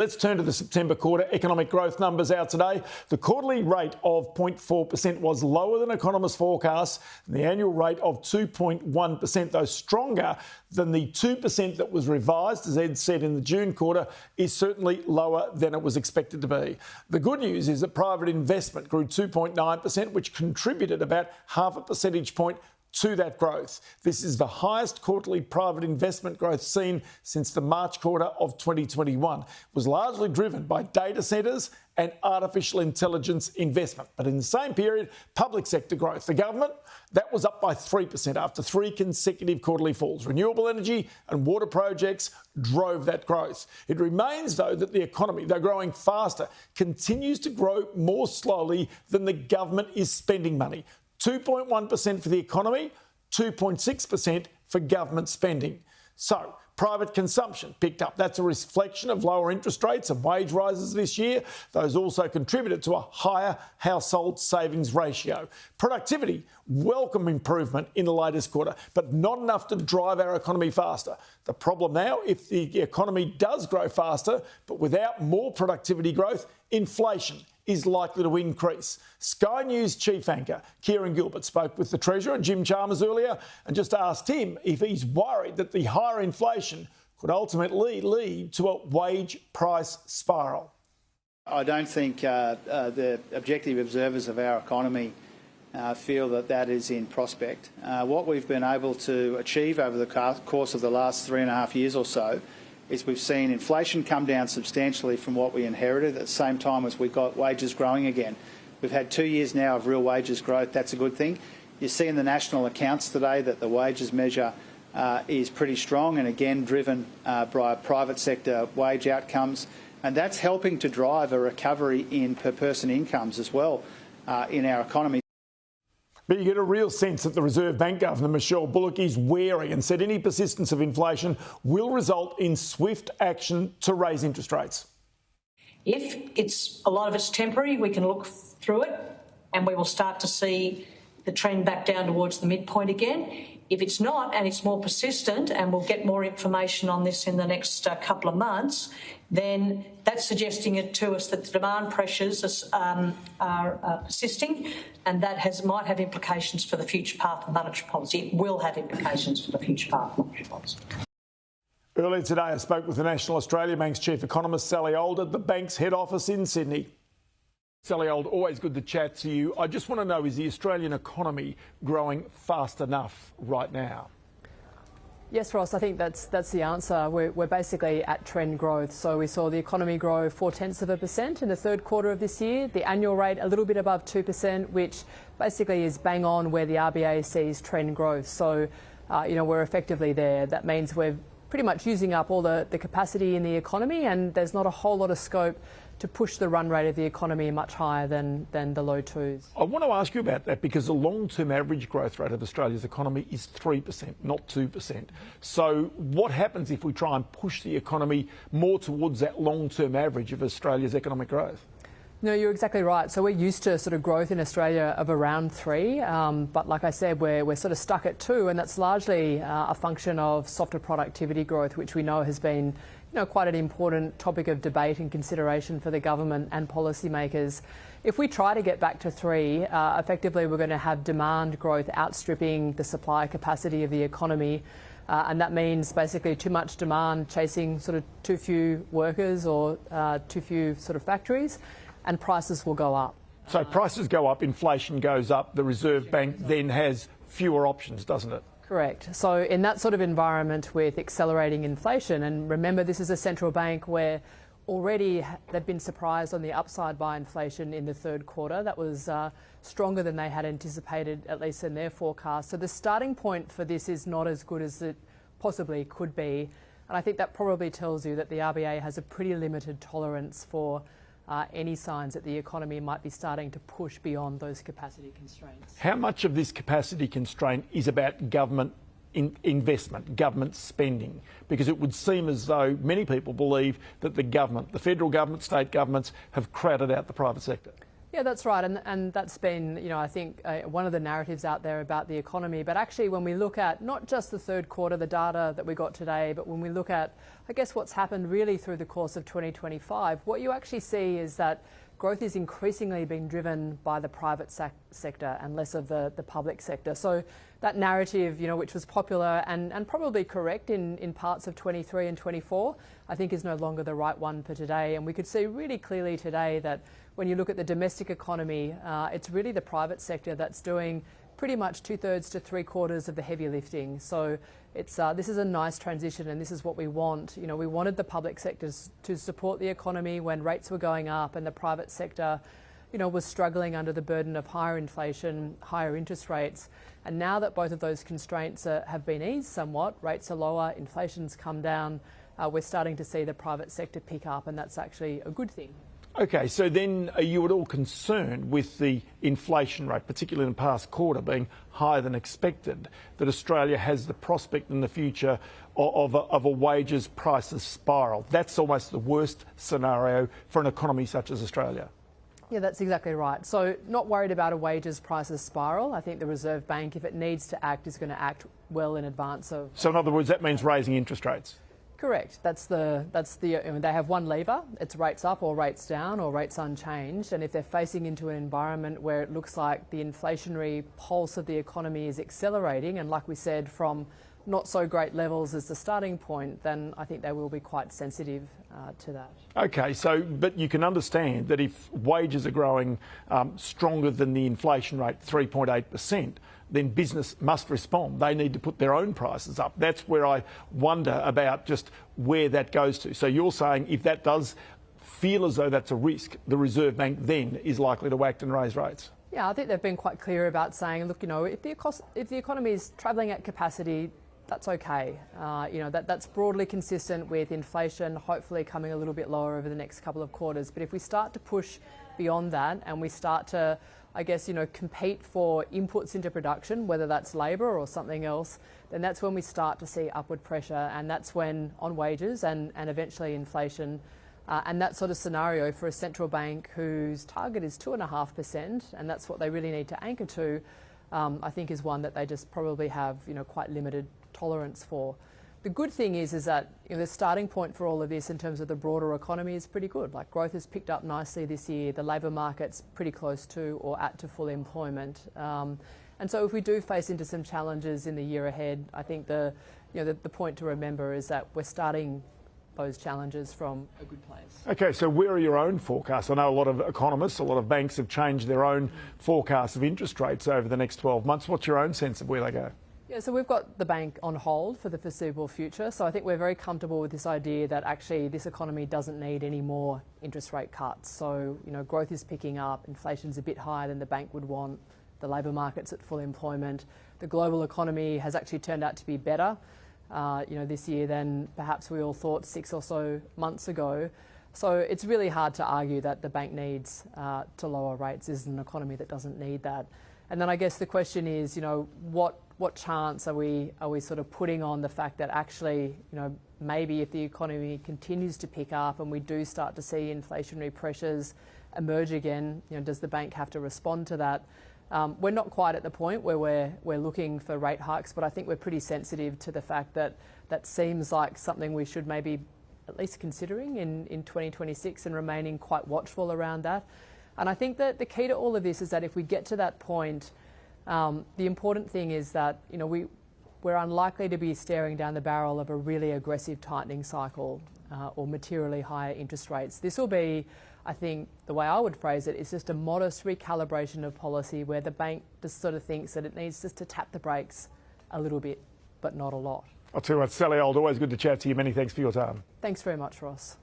Let's turn to the September quarter economic growth numbers out today. The quarterly rate of 0.4% was lower than economists' forecasts. The annual rate of 2.1%, though stronger than the 2% that was revised, as Ed said in the June quarter, is certainly lower than it was expected to be. The good news is that private investment grew 2.9%, which contributed about half a percentage point to that growth. This is the highest quarterly private investment growth seen since the March quarter of 2021. It was largely driven by data centres and artificial intelligence investment. But in the same period, public sector growth, the government, that was up by 3% after 3 consecutive quarterly falls. Renewable energy and water projects drove that growth. It remains, though, that the economy, though growing faster, continues to grow more slowly than the government is spending money. 2.1% for the economy, 2.6% for government spending. So, private consumption picked up. That's a reflection of lower interest rates and wage rises this year. Those also contributed to a higher household savings ratio. Productivity, welcome improvement in the latest quarter, but not enough to drive our economy faster. The problem now, if the economy does grow faster, but without more productivity growth, inflation is likely to increase. Sky News chief anchor Kieran Gilbert spoke with the Treasurer, Jim Chalmers, earlier and just asked him if he's worried that the higher inflation could ultimately lead to a wage price spiral. I don't think the objective observers of our economy feel that that is in prospect. What we've been able to achieve over the course of the last 3.5 years or so is we've seen inflation come down substantially from what we inherited at the same time as we got wages growing again. We've had 2 years now of real wages growth. That's a good thing. You see in the national accounts today that the wages measure is pretty strong and again driven by private sector wage outcomes, and that's helping to drive a recovery in per person incomes as well in our economy. But you get a real sense that the Reserve Bank Governor, Michelle Bullock, is wary and said any persistence of inflation will result in swift action to raise interest rates. If a lot of it's temporary, we can look through it and we will start to see the trend back down towards the midpoint again. If it's not and it's more persistent, and we'll get more information on this in the next couple of months, then that's suggesting it to us that the demand pressures are persisting, and that might have implications for the future path of monetary policy. It will have implications for the future path of monetary policy. Earlier today, I spoke with the National Australia Bank's Chief Economist, Sally Auld, at the bank's head office in Sydney. Sally Auld, always good to chat to you. I just want to know, is the Australian economy growing fast enough right now? Yes, Ross, I think that's the answer. We're basically at trend growth. So we saw the economy grow 0.4% in the third quarter of this year. The annual rate a little bit above 2%, which basically is bang on where the RBA sees trend growth. So, we're effectively there. That means we're pretty much using up all the capacity in the economy, and there's not a whole lot of scope to push the run rate of the economy much higher than the low twos. I want to ask you about that because the long-term average growth rate of Australia's economy is 3%, not 2%. So what happens if we try and push the economy more towards that long-term average of Australia's economic growth? No, you're exactly right. So we're used to sort of growth in Australia of around 3, but like I said, we're sort of stuck at 2, and that's largely a function of softer productivity growth, which we know has been quite an important topic of debate and consideration for the government and policymakers. If we try to get back to 3, effectively we're going to have demand growth outstripping the supply capacity of the economy. And that means basically too much demand chasing sort of too few workers or too few sort of factories, and prices will go up. So prices go up, inflation goes up, the Reserve Bank then has fewer options, doesn't it? Correct. So in that sort of environment with accelerating inflation, and remember this is a central bank where already they've been surprised on the upside by inflation in the third quarter. That was stronger than they had anticipated, at least in their forecast. So the starting point for this is not as good as it possibly could be. And I think that probably tells you that the RBA has a pretty limited tolerance for any signs that the economy might be starting to push beyond those capacity constraints. How much of this capacity constraint is about government investment, government spending? Because it would seem as though many people believe that the government, the federal government, state governments, have crowded out the private sector. Yeah, that's right, and that's been, I think one of the narratives out there about the economy. But actually, when we look at not just the third quarter, the data that we got today, but when we look at, I guess, what's happened really through the course of 2025, what you actually see is that growth is increasingly being driven by the private sector and less of the public sector. So that narrative, which was popular and probably correct in parts of 23 and 24, I think is no longer the right one for today. And we could see really clearly today that when you look at the domestic economy, it's really the private sector that's doing pretty much 2/3 to 3/4 of the heavy lifting. So this is a nice transition, and this is what we want. We wanted the public sectors to support the economy when rates were going up, and the private sector, was struggling under the burden of higher inflation, higher interest rates. And now that both of those constraints have been eased somewhat, rates are lower, inflation's come down, we're starting to see the private sector pick up, and that's actually a good thing. Okay, so then are you at all concerned with the inflation rate, particularly in the past quarter, being higher than expected, that Australia has the prospect in the future of a wages prices spiral? That's almost the worst scenario for an economy such as Australia. Yeah, that's exactly right. So not worried about a wages prices spiral. I think the Reserve Bank, if it needs to act, is going to act well in advance of... So in other words, that means raising interest rates? Correct. They have one lever. It's rates up or rates down or rates unchanged. And if they're facing into an environment where it looks like the inflationary pulse of the economy is accelerating, and like we said, from not so great levels as the starting point, then I think they will be quite sensitive to that. Okay, but you can understand that if wages are growing stronger than the inflation rate, 3.8%, then business must respond. They need to put their own prices up. That's where I wonder about just where that goes to. So you're saying if that does feel as though that's a risk, the Reserve Bank then is likely to act and raise rates? Yeah, I think they've been quite clear about saying, look, if the economy is travelling at capacity, that's okay. That's broadly consistent with inflation, hopefully coming a little bit lower over the next couple of quarters. But if we start to push beyond that and we start to, compete for inputs into production, whether that's labour or something else, then that's when we start to see upward pressure, and that's when on wages and eventually inflation. And that sort of scenario for a central bank whose target is 2.5%, and that's what they really need to anchor to, I think is one that they just probably have, quite limited tolerance for. The good thing is that the starting point for all of this in terms of the broader economy is pretty good. Like, growth has picked up nicely this year. The labour market's pretty close to or at to full employment. And so if we do face into some challenges in the year ahead, I think the point to remember is that we're starting those challenges from a good place. Okay, so where are your own forecasts? I know a lot of economists, a lot of banks have changed their own forecasts of interest rates over the next 12 months. What's your own sense of where they go? Yeah, so we've got the bank on hold for the foreseeable future. So I think we're very comfortable with this idea that actually this economy doesn't need any more interest rate cuts. So, growth is picking up, inflation's a bit higher than the bank would want, the labour market's at full employment. The global economy has actually turned out to be better, this year than perhaps we all thought 6 or so months ago. So it's really hard to argue that the bank needs to lower rates. This is an economy that doesn't need that. And then I guess the question is, what chance are we sort of putting on the fact that actually, maybe if the economy continues to pick up and we do start to see inflationary pressures emerge again, does the bank have to respond to that? We're not quite at the point where we're looking for rate hikes, but I think we're pretty sensitive to the fact that that seems like something we should maybe at least considering in 2026 and remaining quite watchful around that. And I think that the key to all of this is that if we get to that point, the important thing is that we're unlikely to be staring down the barrel of a really aggressive tightening cycle or materially higher interest rates. This will be, I think, the way I would phrase it, is just a modest recalibration of policy where the bank just sort of thinks that it needs just to tap the brakes a little bit, but not a lot. I'll tell you what, Sally Auld, always good to chat to you. Many thanks for your time. Thanks very much, Ross.